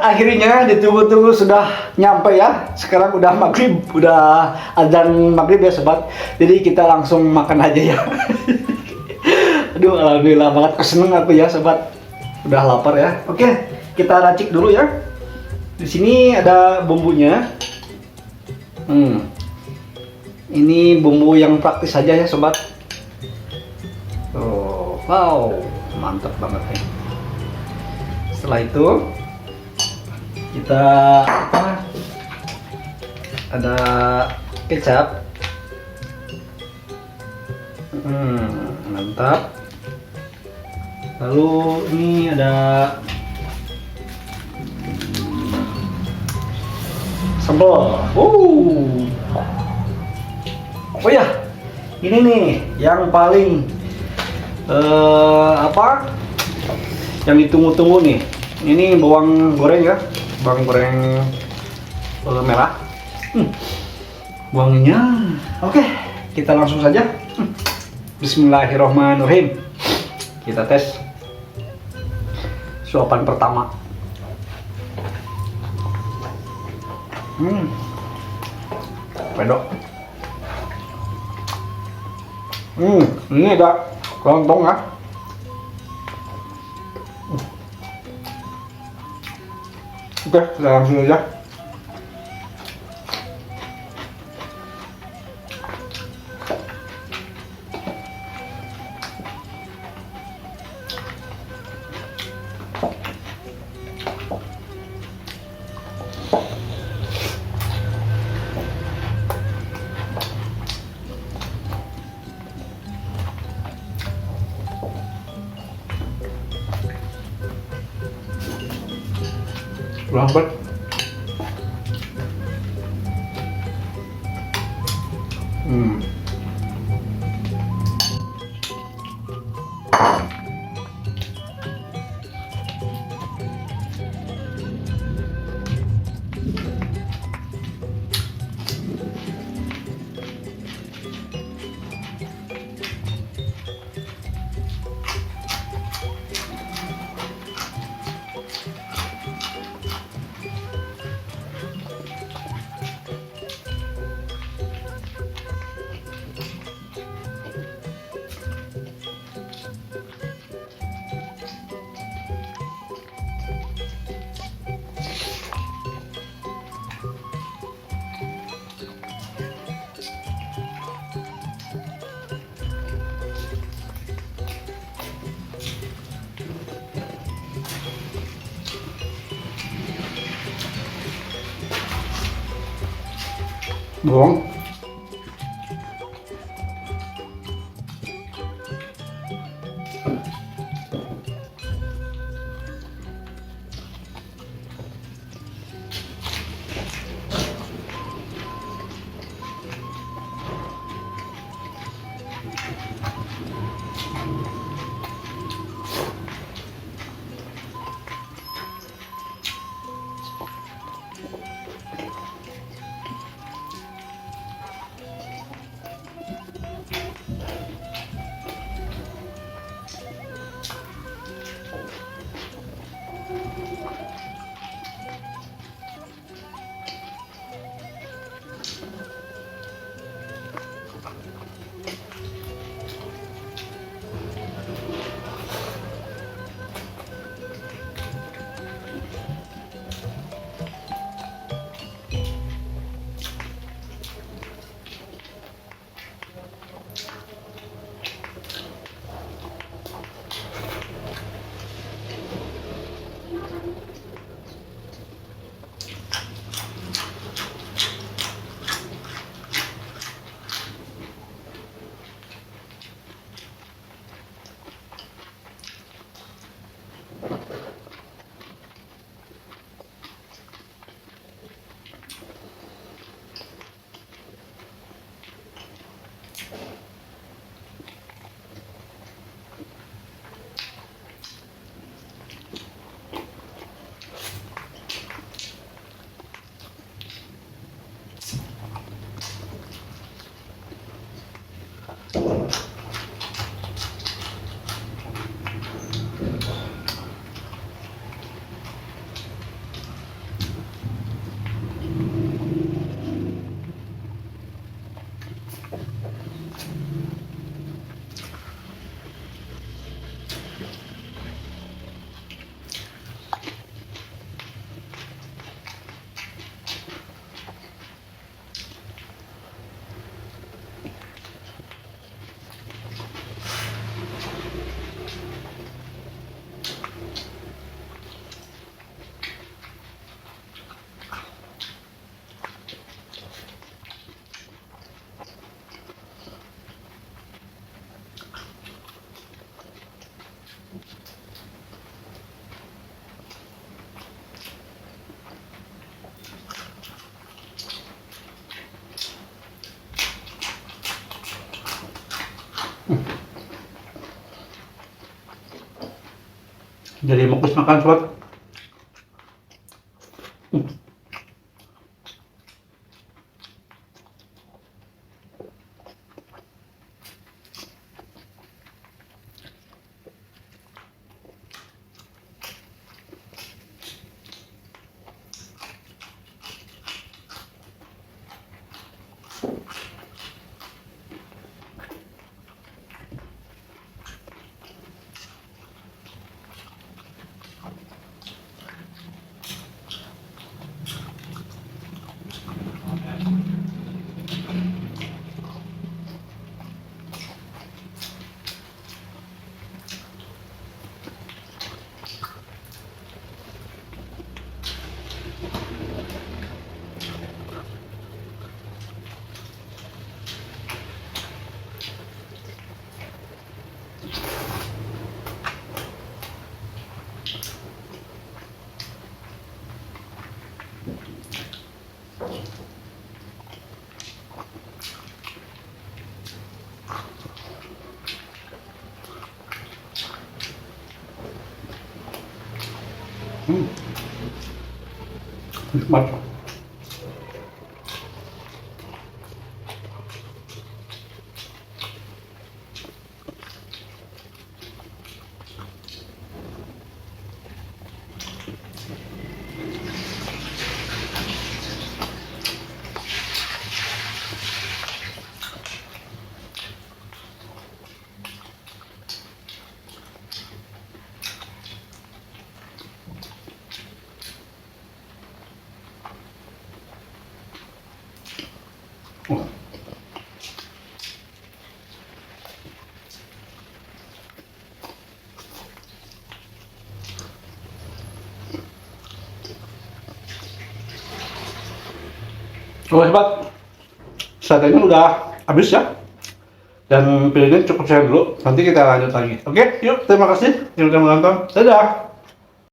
akhirnya ditunggu-tunggu sudah nyampe ya. Sekarang udah maghrib, udah azan maghrib ya sobat. Jadi kita langsung makan aja ya. Aduh, alhamdulillah banget, seneng aku ya sobat. Udah lapar ya. Oke, kita racik dulu ya. Di sini ada bumbunya. Ini bumbu yang praktis saja ya sobat. Oh, wow, mantap banget nih. Setelah itu kita ada kecap. Mantap. Lalu ini ada sambal. Oh ya, ini nih yang paling yang ditunggu-tunggu nih. Ini bawang goreng ya, bawang goreng merah. Wanginya. Oke, kita langsung saja. Bismillahirrohmanirrohim. Kita tes suapan pertama. Pedok. Ini ada lontong ya. Oke, kita langsung aja. Lambat. Bawang. Jadi fokus makan sobat. Nikmat. Oh. Oke sobat, satenya udah habis ya. Dan videonya cukup sekian dulu. Nanti kita lanjut lagi. Oke, yuk terima kasih yang sudah menonton. Dadah.